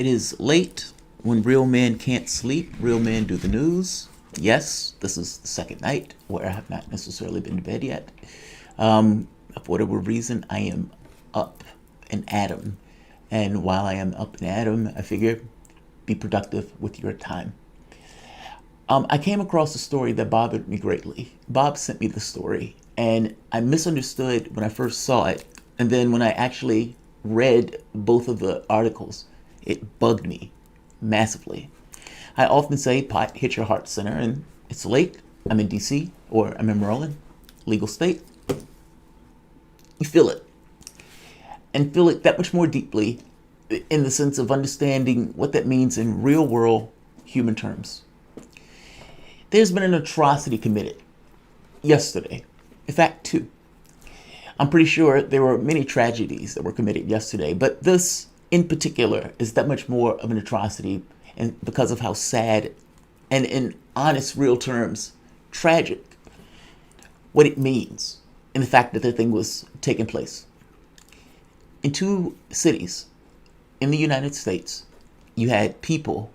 It is late when real men can't sleep, real men do the news. Yes, this is the second night where I have not necessarily been to bed yet. For whatever reason, I am up and at 'em. And while I am up and at 'em, I figure be productive with your time. I came across a story that bothered me greatly. Bob sent me the story, and I misunderstood when I first saw it. And then when I actually read both of the articles, it bugged me massively. I often say pot hit your heart center, and it's late. I'm in DC, or I'm in Maryland, legal state. You feel it. And feel it that much more deeply in the sense of understanding what that means in real world human terms. There's been an atrocity committed yesterday. In fact, two. I'm pretty sure there were many tragedies that were committed yesterday, but this in particular is that much more of an atrocity, and because of how sad and in honest, real terms, tragic, what it means, and the fact that the thing was taking place. In two cities in the United States, you had people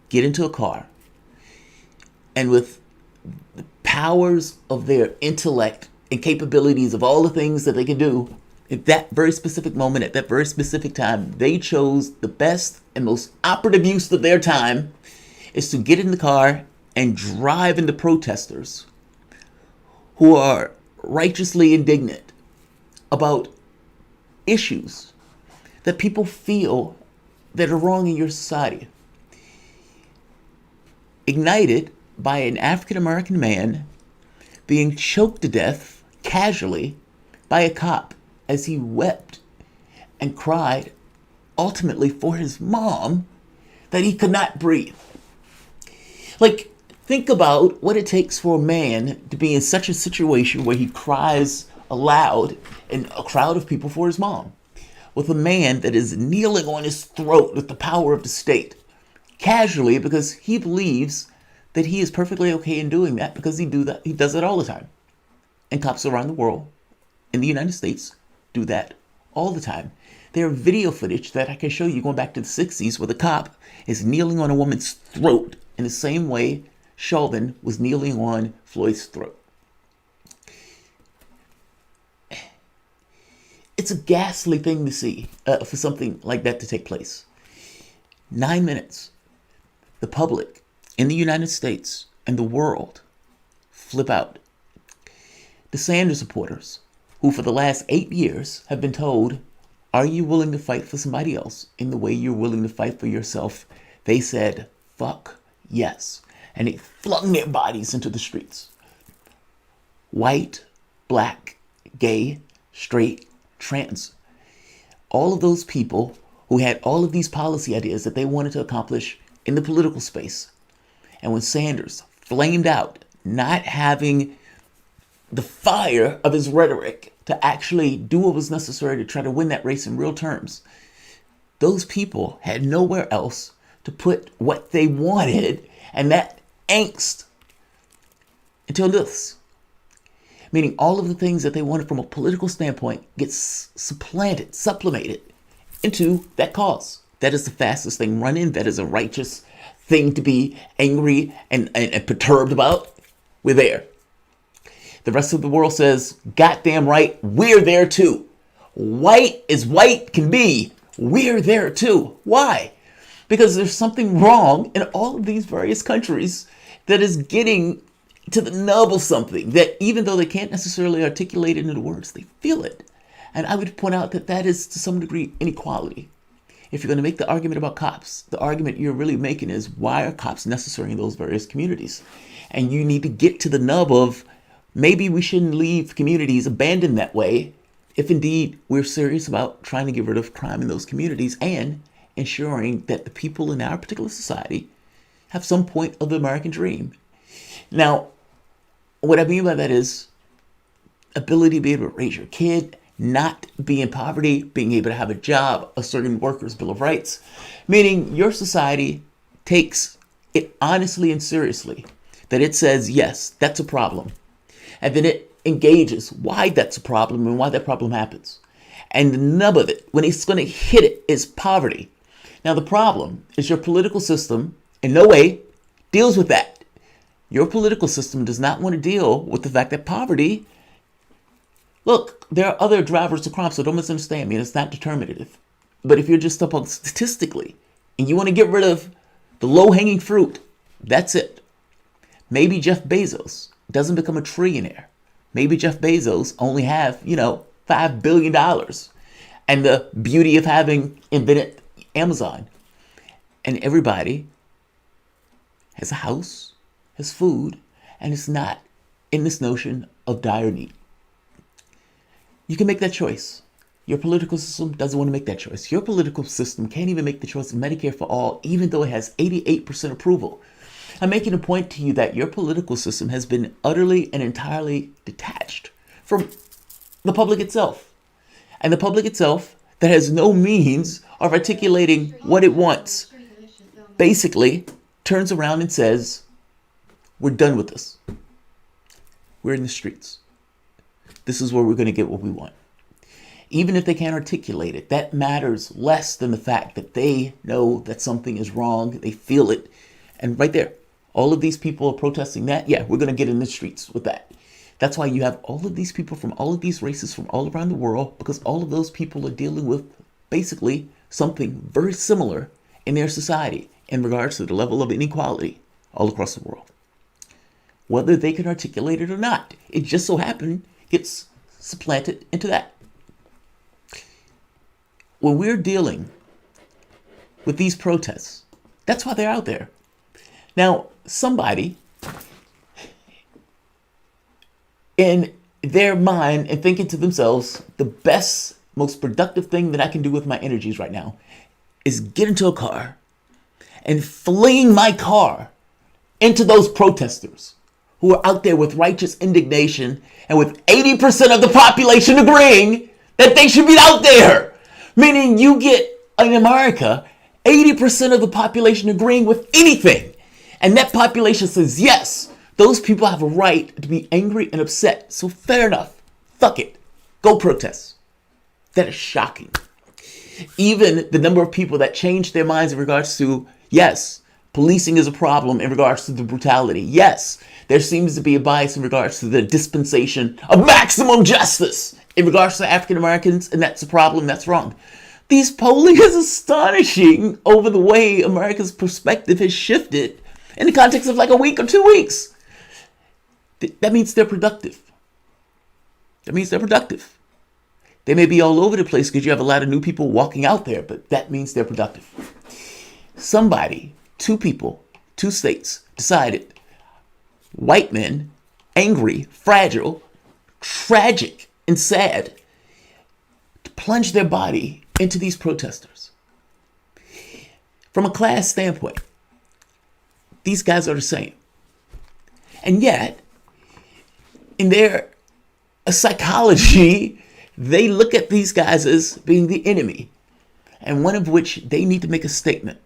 get into a car and with the powers of their intellect and capabilities of all the things that they can do, at that very specific moment, at that very specific time, they chose the best and most operative use of their time is to get in the car and drive into protesters who are righteously indignant about issues that people feel that are wrong in your society. Ignited by an African American man being choked to death casually by a cop as he wept and cried ultimately for his mom that he could not breathe. Like, think about what it takes for a man to be in such a situation where he cries aloud in a crowd of people for his mom, with a man that is kneeling on his throat with the power of the state, casually because he believes that he is perfectly okay in doing that because he does it all the time. And cops around the world, in the United States, do that all the time. There are video footage that I can show you going back to the 60s where the cop is kneeling on a woman's throat in the same way Chauvin was kneeling on Floyd's throat. It's a ghastly thing to see for something like that to take place. 9 minutes. The public in the United States and the world flip out. The Sanders supporters, who for the last 8 years have been told, are you willing to fight for somebody else in the way you're willing to fight for yourself? They said, fuck yes. And they flung their bodies into the streets. White, black, gay, straight, trans. All of those people who had all of these policy ideas that they wanted to accomplish in the political space. And when Sanders flamed out, not having the fire of his rhetoric to actually do what was necessary to try to win that race in real terms, those people had nowhere else to put what they wanted, and that angst until this. Meaning all of the things that they wanted from a political standpoint gets sublimated into that cause. That is the fastest thing running. That is a righteous thing to be angry and perturbed about. We're there. The rest of the world says, goddamn right, we're there too. White as white can be. We're there too. Why? Because there's something wrong in all of these various countries that is getting to the nub of something that even though they can't necessarily articulate it into words, they feel it. And I would point out that that is to some degree inequality. If you're going to make the argument about cops, the argument you're really making is why are cops necessary in those various communities? And you need to get to the nub of maybe we shouldn't leave communities abandoned that way if indeed we're serious about trying to get rid of crime in those communities and ensuring that the people in our particular society have some point of the American dream. Now, what I mean by that is ability to be able to raise your kid, not be in poverty, being able to have a job, a certain workers' bill of rights, meaning your society takes it honestly and seriously, that it says, yes, that's a problem. And then it engages why that's a problem and why that problem happens. And the nub of it, when it's going to hit it, is poverty. Now, the problem is your political system in no way deals with that. Your political system does not want to deal with the fact that poverty, look, there are other drivers to crime, so don't misunderstand me. It's not determinative. But if you're just up on statistically and you want to get rid of the low-hanging fruit, that's it. Maybe Jeff Bezos doesn't become a trillionaire. Maybe Jeff Bezos only have, $5 billion. And the beauty of having invented Amazon. And everybody has a house, has food, and is not in this notion of dire need. You can make that choice. Your political system doesn't want to make that choice. Your political system can't even make the choice of Medicare for all, even though it has 88% approval. I'm making a point to you that your political system has been utterly and entirely detached from the public itself. And the public itself that has no means of articulating what it wants basically turns around and says, we're done with this. We're in the streets. This is where we're going to get what we want. Even if they can't articulate it, that matters less than the fact that they know that something is wrong. They feel it. And right there, all of these people are protesting that. Yeah, we're going to get in the streets with that. That's why you have all of these people from all of these races from all around the world, because all of those people are dealing with basically something very similar in their society in regards to the level of inequality all across the world. Whether they can articulate it or not, it just so happened gets supplanted into that. When we're dealing with these protests, that's why they're out there. Now, somebody in their mind and thinking to themselves, the best, most productive thing that I can do with my energies right now is get into a car and fling my car into those protesters who are out there with righteous indignation and with 80% of the population agreeing that they should be out there. Meaning you get, in America, 80% of the population agreeing with anything. And that population says, yes, those people have a right to be angry and upset. So fair enough. Fuck it. Go protest. That is shocking. Even the number of people that change their minds in regards to, yes, policing is a problem in regards to the brutality. Yes, there seems to be a bias in regards to the dispensation of maximum justice in regards to African Americans, and that's a problem, that's wrong. These polling is astonishing over the way America's perspective has shifted in the context of like a week or 2 weeks. That means they're productive. That means they're productive. They may be all over the place because you have a lot of new people walking out there, but that means they're productive. Somebody, 2 people, 2 states decided white men, angry, fragile, tragic, and sad, to plunge their body into these protesters. From a class standpoint, these guys are the same. And yet, in their psychology, they look at these guys as being the enemy, and one of which they need to make a statement.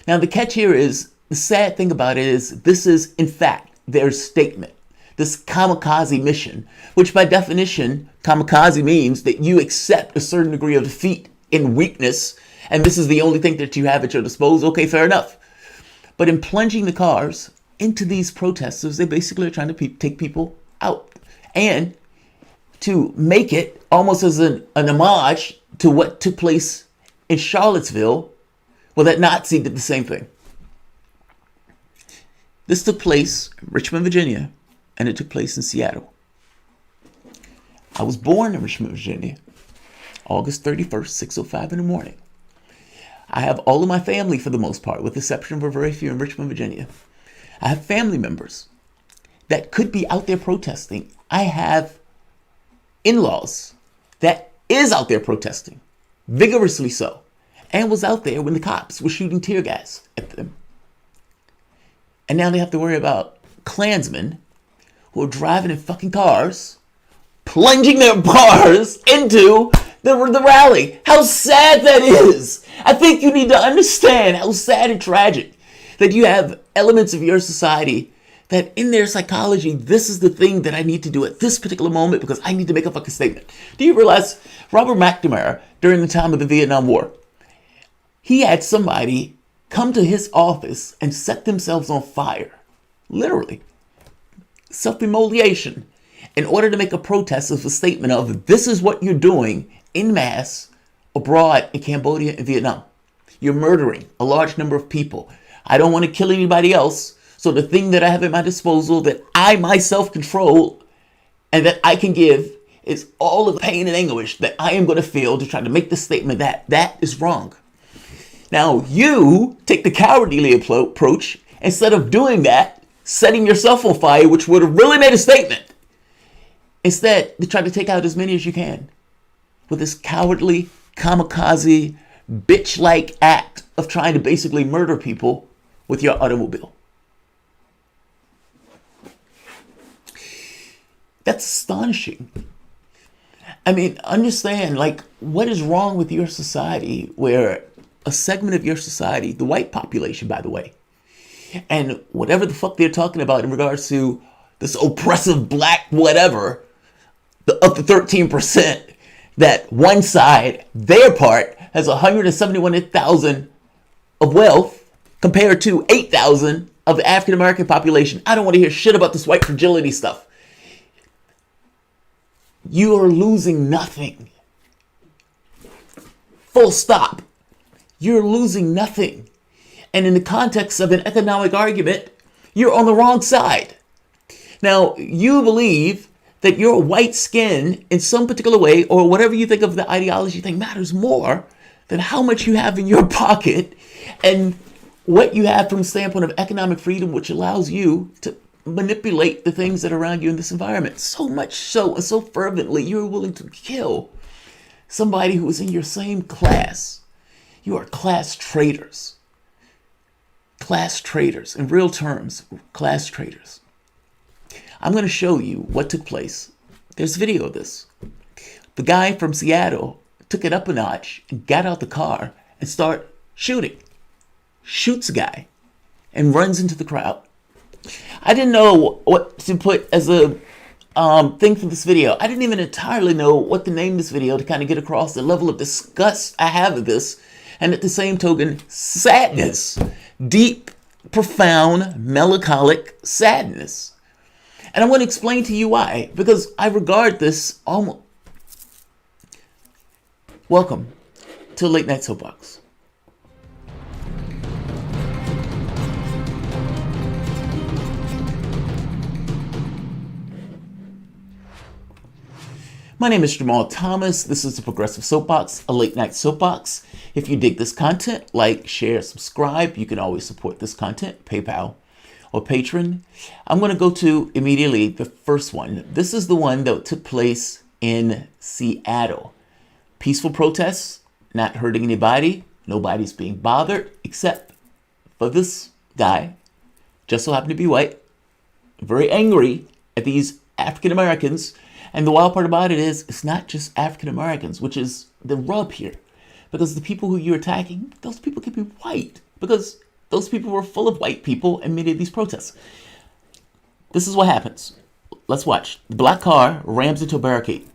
Now, the catch here is, the sad thing about it is, this is, in fact, their statement. This kamikaze mission, which by definition, kamikaze means that you accept a certain degree of defeat in weakness, and this is the only thing that you have at your disposal. Okay, fair enough. But in plunging the cars into these protesters, they basically are trying to take people out. And to make it almost as an homage to what took place in Charlottesville, well, that Nazi did the same thing. This took place in Richmond, Virginia, and it took place in Seattle. I was born in Richmond, Virginia, August 31st, 6:05 in the morning. I have all of my family, for the most part, with the exception of a very few in Richmond, Virginia. I have family members that could be out there protesting. I have in-laws that is out there protesting, vigorously so, and was out there when the cops were shooting tear gas at them. And now they have to worry about Klansmen who are driving in fucking cars, plunging their cars into the rally. How sad that is. I think you need to understand how sad and tragic that you have elements of your society that in their psychology, this is the thing that I need to do at this particular moment because I need to make a fucking statement. Do you realize Robert McNamara, during the time of the Vietnam War, He had somebody come to his office and set themselves on fire. Literally. Self-immolation. In order to make a protest of a statement of, this is what you're doing en masse abroad in Cambodia and Vietnam. You're murdering a large number of people. I don't want to kill anybody else. So the thing that I have at my disposal that I myself control and that I can give is all of the pain and anguish that I am going to feel to try to make the statement that that is wrong. Now you take the cowardly approach. Instead of doing that, setting yourself on fire, which would have really made a statement. Instead, you try to take out as many as you can with this cowardly, kamikaze, bitch-like act of trying to basically murder people with your automobile. That's astonishing. I mean, understand, like, what is wrong with your society where a segment of your society, the white population, by the way, and whatever the fuck they're talking about in regards to this oppressive black whatever, of the 13%, that one side, their part, has 171,000 of wealth compared to 8,000 of the African American population. I don't want to hear shit about this white fragility stuff. You are losing nothing. Full stop. You're losing nothing. And in the context of an economic argument, you're on the wrong side. Now, you believe that your white skin in some particular way, or whatever you think of the ideology you think matters more than how much you have in your pocket and what you have from the standpoint of economic freedom, which allows you to manipulate the things that are around you in this environment. So much so, and so fervently, you're willing to kill somebody who is in your same class. You are class traitors. Class traitors. In real terms, class traitors. I'm going to show you what took place. There's video of this. The guy from Seattle took it up a notch and got out the car and started shooting. Shoots a guy and runs into the crowd. I didn't know what to put as a thing for this video. I didn't even entirely know what to name this video to kind of get across the level of disgust I have of this, and at the same token, sadness. Deep, profound, melancholic sadness. And I want to explain to you why, because I regard this almost... Welcome to Late Night Soapbox. My name is Jamal Thomas. This is the Progressive Soapbox, a late night soapbox. If you dig this content, like, share, subscribe. You can always support this content, PayPal or Patreon. I'm going to go to immediately the first one. This is the one that took place in Seattle. Peaceful protests, not hurting anybody. Nobody's being bothered except for this guy, just so happened to be white, very angry at these African Americans. And the wild part about it is, it's not just African Americans, which is the rub here. Because the people who you're attacking, those people could be white. Because those people were full of white people in many of these protests. This is what happens. Let's watch. The black car rams into a barricade.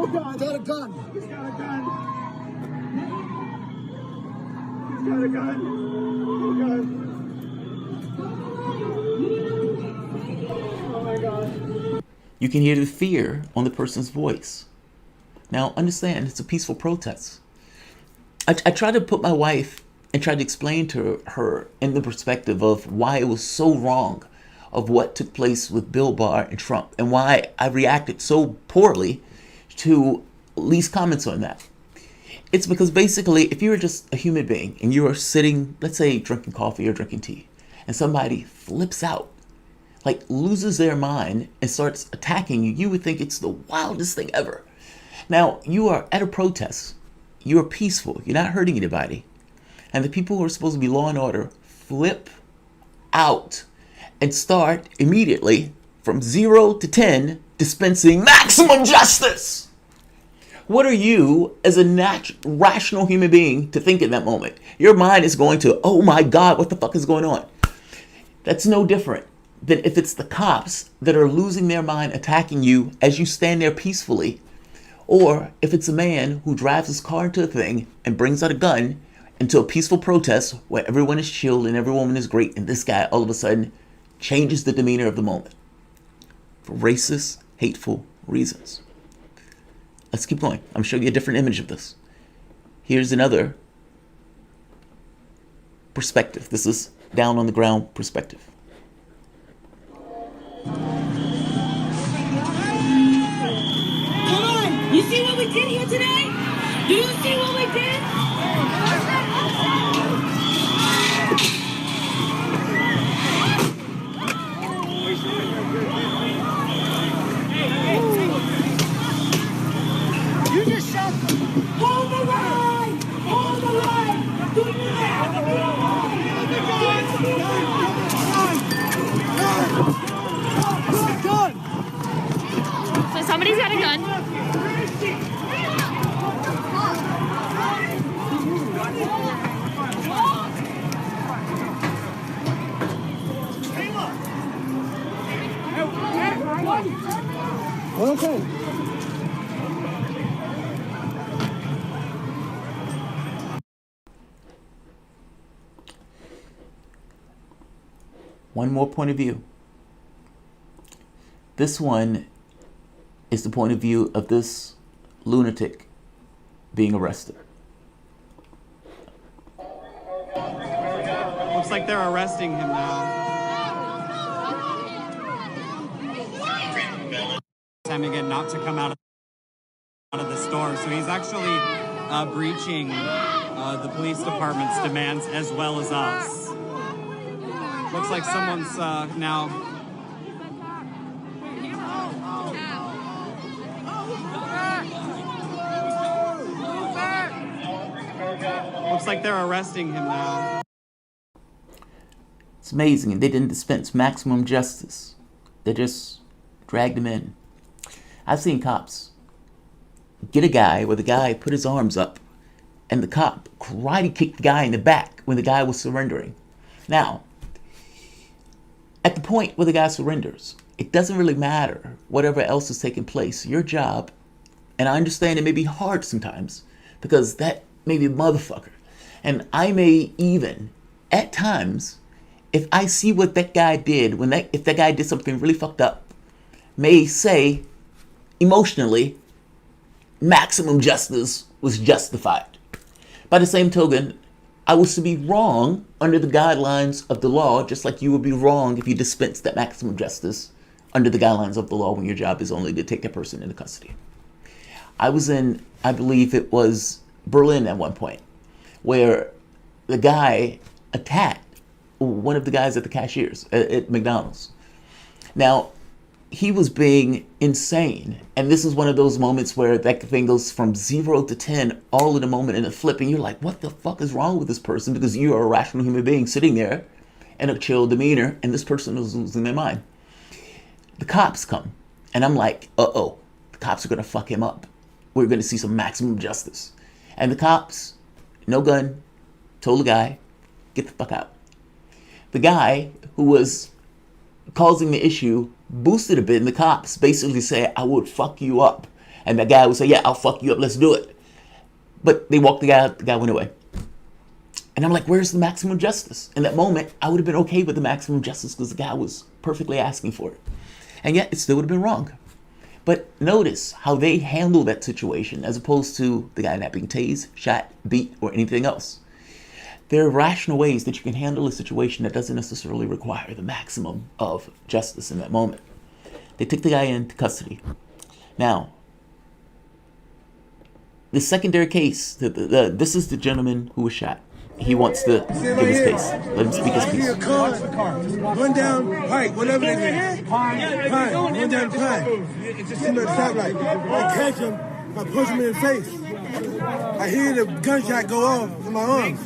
Oh God, he's got a gun. He's got a gun. He's got a gun. Oh God. Oh my God. You can hear the fear on the person's voice. Now, understand, it's a peaceful protest. I tried to put my wife and tried to explain to her in the perspective of why it was so wrong of what took place with Bill Barr and Trump, and why I reacted so poorly to Lee's comments on that. It's because basically, if you were just a human being and you are sitting, let's say, drinking coffee or drinking tea, and somebody flips out, like loses their mind and starts attacking you, you would think it's the wildest thing ever. Now, you are at a protest. You are peaceful. You're not hurting anybody. And the people who are supposed to be law and order flip out and start immediately from 0 to 10 dispensing maximum justice. What are you, as a rational human being, to think in that moment? Your mind is going to, oh my God, what the fuck is going on? That's no different than if it's the cops that are losing their mind attacking you as you stand there peacefully, or if it's a man who drives his car into a thing and brings out a gun into a peaceful protest where everyone is chilled and every woman is great, and this guy all of a sudden changes the demeanor of the moment for racist, hateful reasons. Let's keep going. I'm showing you a different image of this. Here's another perspective. This is down on the ground perspective. Come on! You see what we did here today? Do you see what we did? You just shot them. Hold the line! Hold the line! Do you have the Gun! So somebody's got a gun. Okay. One more point of view. This one is the point of view of this lunatic being arrested. Looks like they're arresting him now. Time again not to come out of the store, so he's actually breaching the police department's demands as well as us. Looks like someone's now. Looks like they're arresting him now. It's amazing, and they didn't dispense maximum justice. They just dragged him in. I've seen cops get a guy where the guy put his arms up and the cop karate kicked the guy in the back when the guy was surrendering. Now, at the point where the guy surrenders, it doesn't really matter whatever else is taking place. Your job, and I understand it may be hard sometimes because that may be a motherfucker. And I may even, at times, if I see what that guy did, if that guy did something really fucked up, may say, emotionally, maximum justice was justified. By the same token, I was to be wrong under the guidelines of the law, just like you would be wrong if you dispensed that maximum justice under the guidelines of the law when your job is only to take that person into custody. I was in, I believe it was Berlin at one point, where the guy attacked one of the guys at the cashiers at McDonald's. Now, he was being insane. And this is one of those moments where that thing goes from 0 to 10 all in a moment in a flip. And you're like, what the fuck is wrong with this person? Because you are a rational human being sitting there in a chill demeanor, and this person is losing their mind. The cops come, and I'm like, uh-oh, the cops are going to fuck him up. We're going to see some maximum justice. And the cops, no gun, told the guy, get the fuck out. The guy who was causing the issue boosted a bit, and the cops basically say, I would fuck you up. And that guy would say, yeah, I'll fuck you up, let's do it. But they walked the guy out, the guy went away. And I'm like, where's the maximum justice? In that moment, I would have been okay with the maximum justice because the guy was perfectly asking for it. And yet, it still would have been wrong. But notice how they handle that situation as opposed to the guy not being tased, shot, beat, or anything else. There are rational ways that you can handle a situation that doesn't necessarily require the maximum of justice in that moment. They took the guy into custody. Now, the secondary case, this is the gentleman who was shot. He wants to give his case. Let him speak his I hear a piece. car. Run down Pike, whatever they is. Pine. Run down Pine. See him at the stoplight. I catch him. I punch him in the face. I hear the gunshot go off in my arms.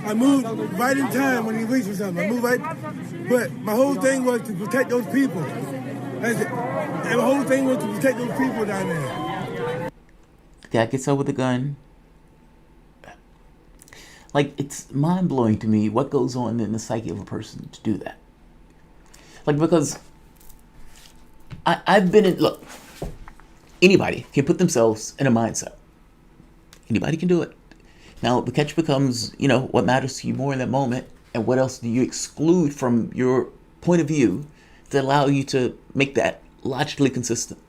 I moved right in time when he reached for something. I moved right. But my whole thing was to protect those people. That's it. And my whole thing was to protect those people down there. Guy gets out with a gun. Like, it's mind-blowing to me what goes on in the psyche of a person to do that. Like, because I've been in, look, anybody can put themselves in a mindset. Anybody can do it. Now, the catch becomes, what matters to you more in that moment, and what else do you exclude from your point of view to allow you to make that logically consistent.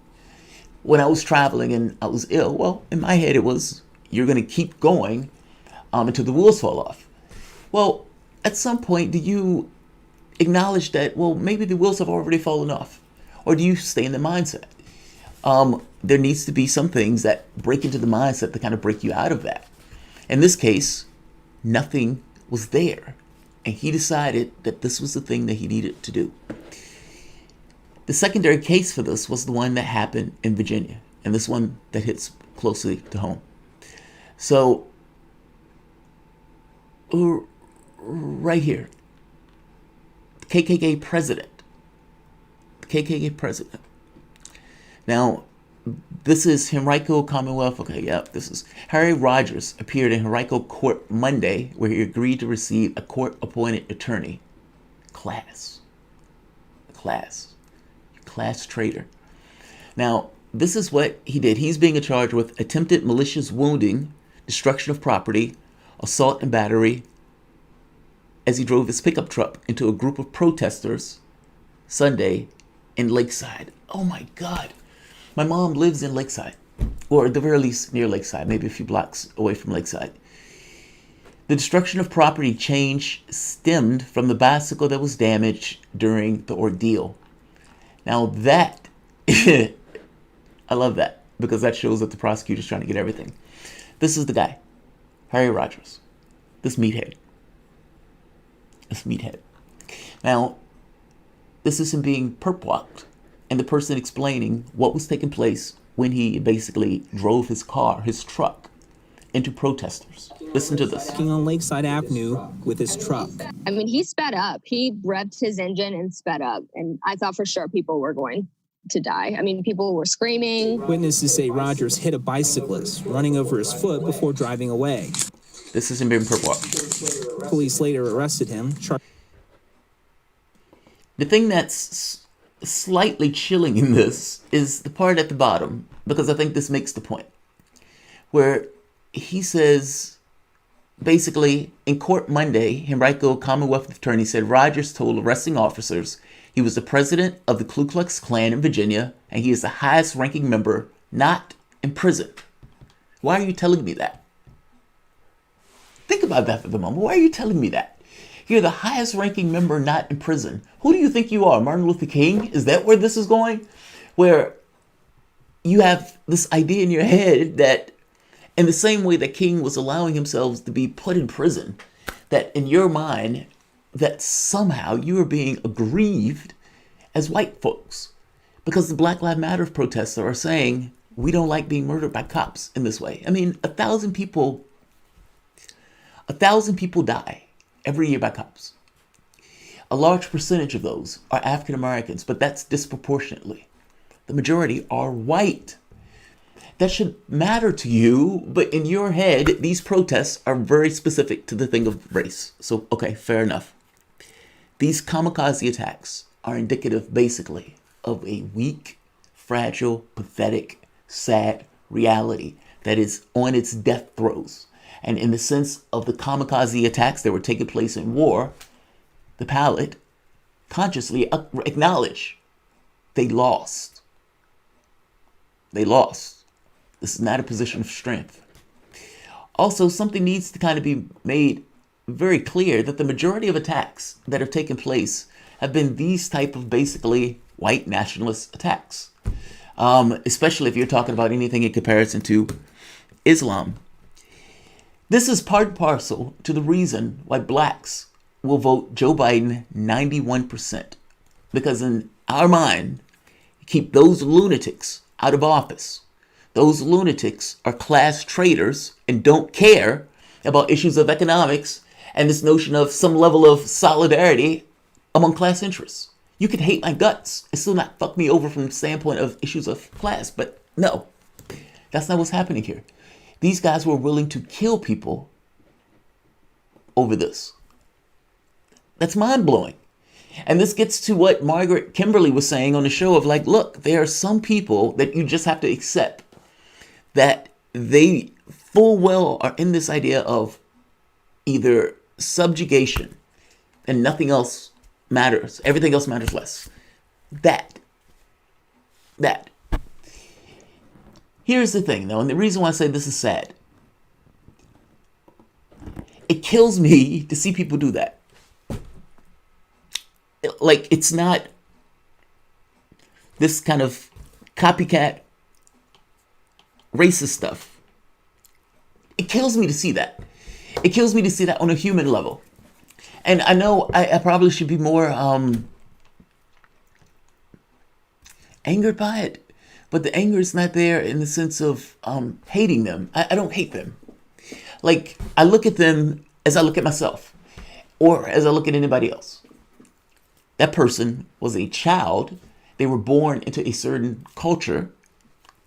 When I was traveling and I was ill, well, in my head it was, you're going to keep going until the wheels fall off. Well, at some point, do you acknowledge that, well, maybe the wheels have already fallen off? Or do you stay in the mindset? There needs to be some things that break into the mindset to kind of break you out of that. In this case, nothing was there. And he decided that this was the thing that he needed to do. The secondary case for this was the one that happened in Virginia. And this one that hits closely to home. So, right here, KKK president. KKK president. Now, this is Henrico Commonwealth. Okay, yep, this is Harry Rogers appeared in Henrico court Monday, where he agreed to receive a court-appointed attorney. Class traitor. Now, this is what he did. He's being charged with attempted malicious wounding, destruction of property, assault and battery, as he drove his pickup truck into a group of protesters Sunday in Lakeside. Oh my God. My mom lives in Lakeside, or at the very least near Lakeside, maybe a few blocks away from Lakeside. The destruction of property change stemmed from the bicycle that was damaged during the ordeal. Now that, I love that, because that shows that the prosecutor's trying to get everything. This is the guy, Harry Rogers, this meathead. Now, this is him being perp-walked, and the person explaining what was taking place when he basically drove his truck, into protesters. Listen to this. Walking on Lakeside Avenue with his truck. I mean, he sped up. He revved his engine and sped up. And I thought for sure people were going to die. I mean, people were screaming. Witnesses say Rogers hit a bicyclist, running over his foot before driving away. This is him being perp-walked. Police later arrested him. The thing that's slightly chilling in this is the part at the bottom, because I think this makes the point, where he says, basically, in court Monday, Henrico Commonwealth attorney said Rogers told arresting officers he was the president of the Ku Klux Klan in Virginia, and he is the highest ranking member not in prison. Why are you telling me that? Think about that for the moment. Why are you telling me that? You're the highest ranking member not in prison. Who do you think you are? Martin Luther King? Is that where this is going? Where you have this idea in your head that in the same way that King was allowing himself to be put in prison, that in your mind, that somehow you are being aggrieved as white folks. Because the Black Lives Matter protesters are saying, we don't like being murdered by cops in this way. I mean, 1,000 people die every year by cops. A large percentage of those are African Americans, but that's disproportionately. The majority are white. That should matter to you, but in your head, these protests are very specific to the thing of race. So, okay, fair enough. These kamikaze attacks are indicative, basically, of a weak, fragile, pathetic, sad reality that is on its death throes. And in the sense of the kamikaze attacks that were taking place in war, the palate consciously acknowledge they lost. They lost. This is not a position of strength. Also, something needs to kind of be made very clear that the majority of attacks that have taken place have been these type of basically white nationalist attacks. Especially if you're talking about anything in comparison to Islam. This is part and parcel to the reason why blacks will vote Joe Biden 91%. Because in our mind, keep those lunatics out of office. Those lunatics are class traitors and don't care about issues of economics and this notion of some level of solidarity among class interests. You can hate my guts and still not fuck me over from the standpoint of issues of class, but no. That's not what's happening here. These guys were willing to kill people over this. That's mind-blowing. And this gets to what Margaret Kimberly was saying on the show of like, look, there are some people that you just have to accept that they full well are in this idea of either subjugation and nothing else matters. Everything else matters less. That. Here's the thing, though, and the reason why I say this is sad. It kills me to see people do that. Like, it's not this kind of copycat racist stuff. It kills me to see that. It kills me to see that on a human level. And I know I probably should be more angered by it. But the anger is not there in the sense of hating them. I don't hate them. Like, I look at them as I look at myself. Or as I look at anybody else. That person was a child. They were born into a certain culture,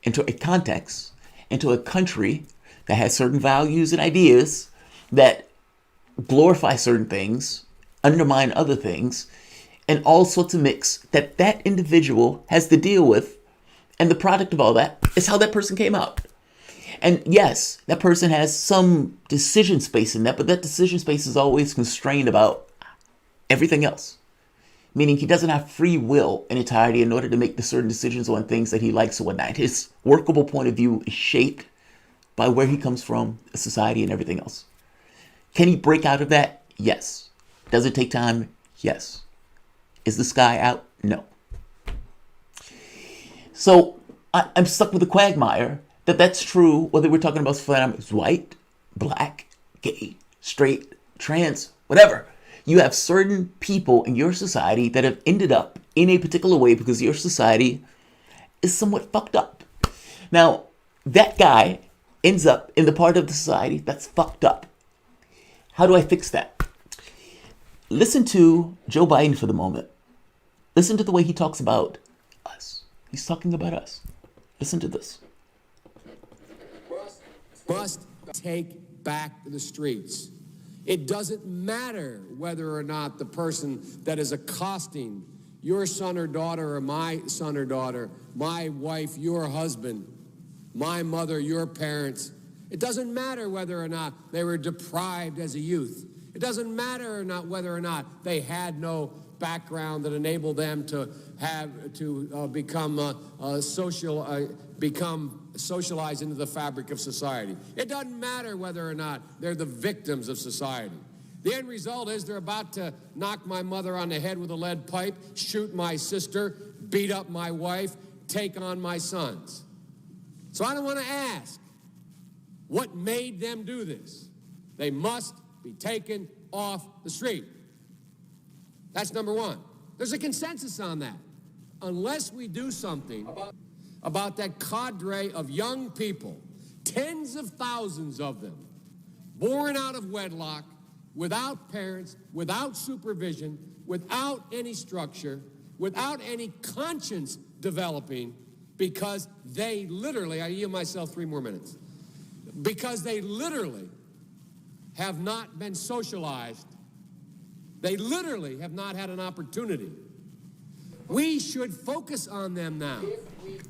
into a context, into a country that has certain values and ideas that glorify certain things, undermine other things, and all sorts of mix that that individual has to deal with. And the product of all that is how that person came out. And yes, that person has some decision space in that, but that decision space is always constrained about everything else. Meaning he doesn't have free will in entirety in order to make the certain decisions on things that he likes or whatnot. His workable point of view is shaped by where he comes from, society, and everything else. Can he break out of that? Yes. Does it take time? Yes. Is the sky out? No. So I'm stuck with a quagmire that's true whether we're talking about phenomenons white, black, gay, straight, trans, whatever. You have certain people in your society that have ended up in a particular way because your society is somewhat fucked up. Now, that guy ends up in the part of the society that's fucked up. How do I fix that? Listen to Joe Biden for the moment. Listen to the way he talks about us. He's talking about us. Listen to this. Must take back the streets. It doesn't matter whether or not the person that is accosting your son or daughter or my son or daughter, my wife, your husband, my mother, your parents. It doesn't matter whether or not they were deprived as a youth. It doesn't matter or not whether or not they had no background that enabled them to become socialized into the fabric of society. It doesn't matter whether or not they're the victims of society. The end result is they're about to knock my mother on the head with a lead pipe, shoot my sister, beat up my wife, take on my sons. So I don't want to ask what made them do this. They must be taken off the street. That's number one. There's a consensus on that. Unless we do something about that cadre of young people, tens of thousands of them, born out of wedlock, without parents, without supervision, without any structure, without any conscience developing, because they literally, I yield myself 3 more minutes, because they literally have not been socialized. They literally have not had an opportunity. We should focus on them now.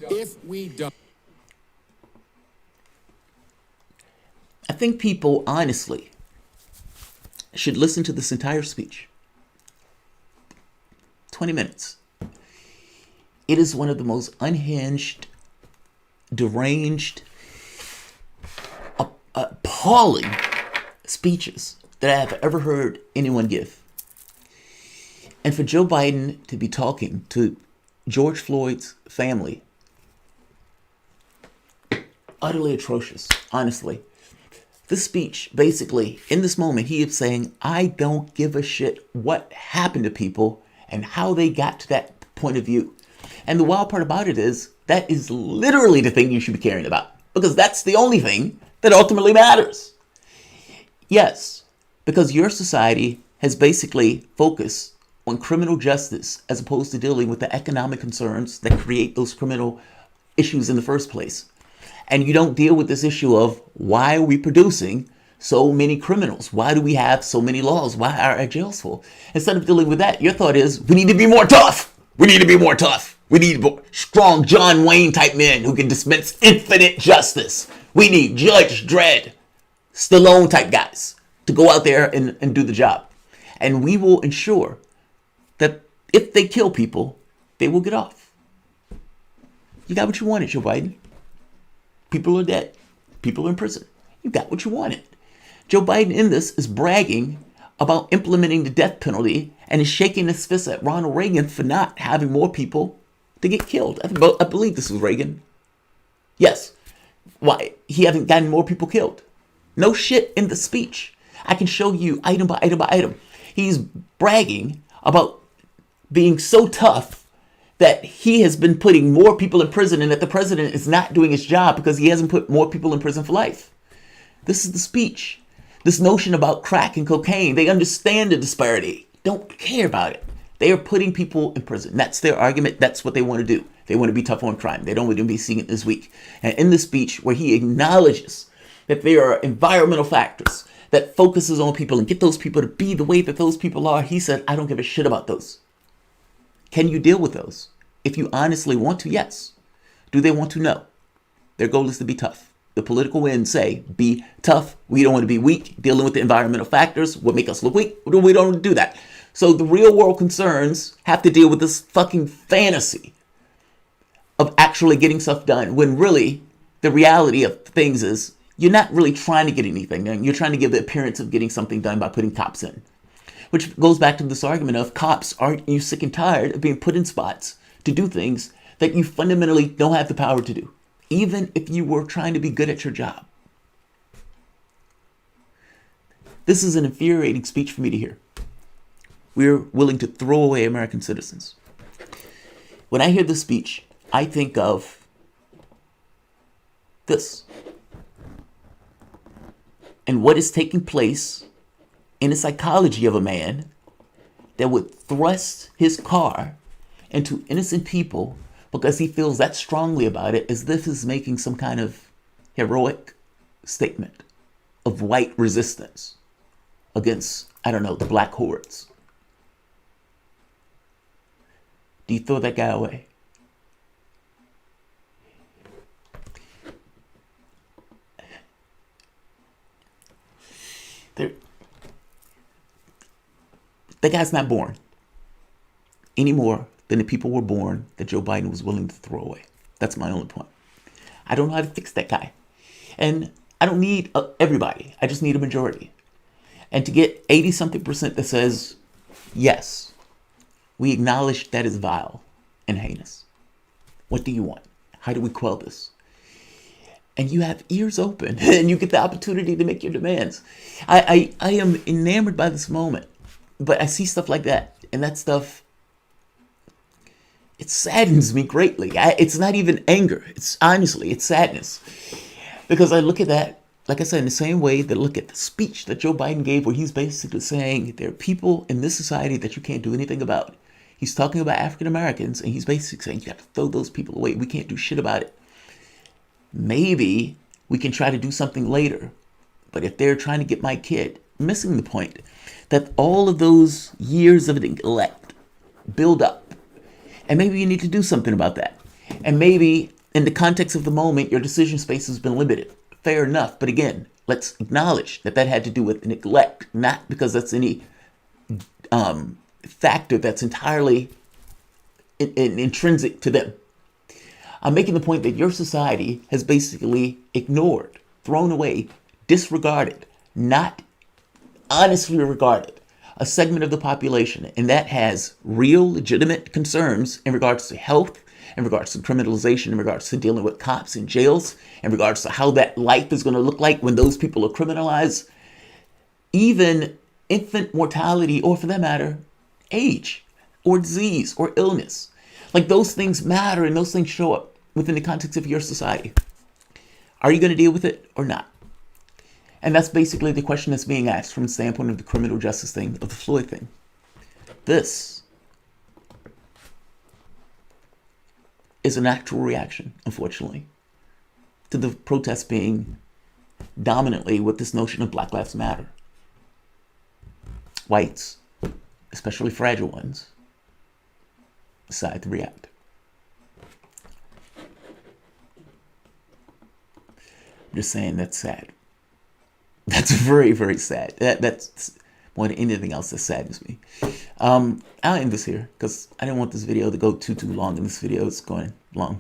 If we don't. I think people, honestly, should listen to this entire speech. 20 minutes. It is one of the most unhinged, deranged, appalling speeches that I have ever heard anyone give. And for Joe Biden to be talking to George Floyd's family, utterly atrocious, honestly. This speech, basically, in this moment, he is saying, I don't give a shit what happened to people and how they got to that point of view. And the wild part about it is, that is literally the thing you should be caring about. Because that's the only thing that ultimately matters. Yes, because your society has basically focused on criminal justice as opposed to dealing with the economic concerns that create those criminal issues in the first place. And you don't deal with this issue of why are we producing so many criminals? Why do we have so many laws? Why are our jails full? Instead of dealing with that, your thought is, we need to be more tough. We need to be more tough. We need more strong John Wayne type men who can dispense infinite justice. We need Judge Dredd, Stallone type guys to go out there and do the job. And we will ensure that if they kill people, they will get off. You got what you wanted, Joe Biden. People are dead. People are in prison. You got what you wanted. Joe Biden in this is bragging about implementing the death penalty and is shaking his fist at Ronald Reagan for not having more people to get killed. I believe this was Reagan. Yes. Why? He hasn't gotten more people killed. No shit in the speech. I can show you item by item by item. He's bragging about being so tough that he has been putting more people in prison and that the president is not doing his job because he hasn't put more people in prison for life. This is the speech. This notion about crack and cocaine, they understand the disparity. Don't care about it. They are putting people in prison. That's their argument. That's what they want to do. They want to be tough on crime. They don't want to be seeing it this week. And in the speech where he acknowledges that there are environmental factors that focuses on people and get those people to be the way that those people are, he said, I don't give a shit about those. Can you deal with those? If you honestly want to, yes. Do they want to? No. Their goal is to be tough. The political winds say, be tough. We don't want to be weak. Dealing with the environmental factors would make us look weak. We don't want to do that. So the real world concerns have to deal with this fucking fantasy of actually getting stuff done when really the reality of things is you're not really trying to get anything done. You're trying to give the appearance of getting something done by putting cops in. Which goes back to this argument of cops, aren't you sick and tired of being put in spots to do things that you fundamentally don't have the power to do, even if you were trying to be good at your job? This is an infuriating speech for me to hear. We're willing to throw away American citizens. When I hear this speech, I think of this. And what is taking place in the psychology of a man that would thrust his car into innocent people because he feels that strongly about it, as if he's making some kind of heroic statement of white resistance against, I don't know, the black hordes. Do you throw that guy away? The guy's not born any more than the people were born that Joe Biden was willing to throw away. That's my only point. I don't know how to fix that guy. And I don't need everybody. I just need a majority. And to get 80-something% that says, yes, we acknowledge that is vile and heinous. What do you want? How do we quell this? And you have ears open and you get the opportunity to make your demands. I am enamored by this moment. But I see stuff like that, and that stuff, it saddens me greatly. It's not even anger. It's sadness. Because I look at that, like I said, in the same way that I look at the speech that Joe Biden gave, where he's basically saying there are people in this society that you can't do anything about. He's talking about African Americans, and he's basically saying you have to throw those people away. We can't do shit about it. Maybe we can try to do something later. But if they're trying to get my kid, missing the point that all of those years of neglect build up. And maybe you need to do something about that. And maybe in the context of the moment, your decision space has been limited. Fair enough. But again, let's acknowledge that that had to do with neglect, not because that's any factor that's entirely intrinsic to them. I'm making the point that your society has basically ignored, thrown away, disregarded, not honestly regarded a segment of the population, and that has real legitimate concerns in regards to health, in regards to criminalization, in regards to dealing with cops in jails, in regards to how that life is going to look like when those people are criminalized, even infant mortality, or for that matter, age or disease or illness. Like, those things matter and those things show up within the context of your society. Are you going to deal with it or not? And that's basically the question that's being asked from the standpoint of the criminal justice thing, of the Floyd thing. This is an actual reaction, unfortunately, to the protests being dominantly with this notion of Black Lives Matter. Whites, especially fragile ones, decide to react. I'm just saying that's sad. That's very, very sad. That's more than anything else that saddens me. I'll end this here because I didn't want this video to go too long, and this video is going long.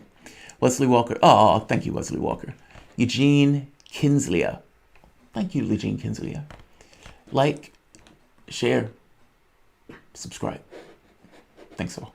Wesley Walker. Oh, thank you, Wesley Walker. Eugene Kinsley. Thank you, Eugene Kinsley. Like, share, subscribe. Thanks all.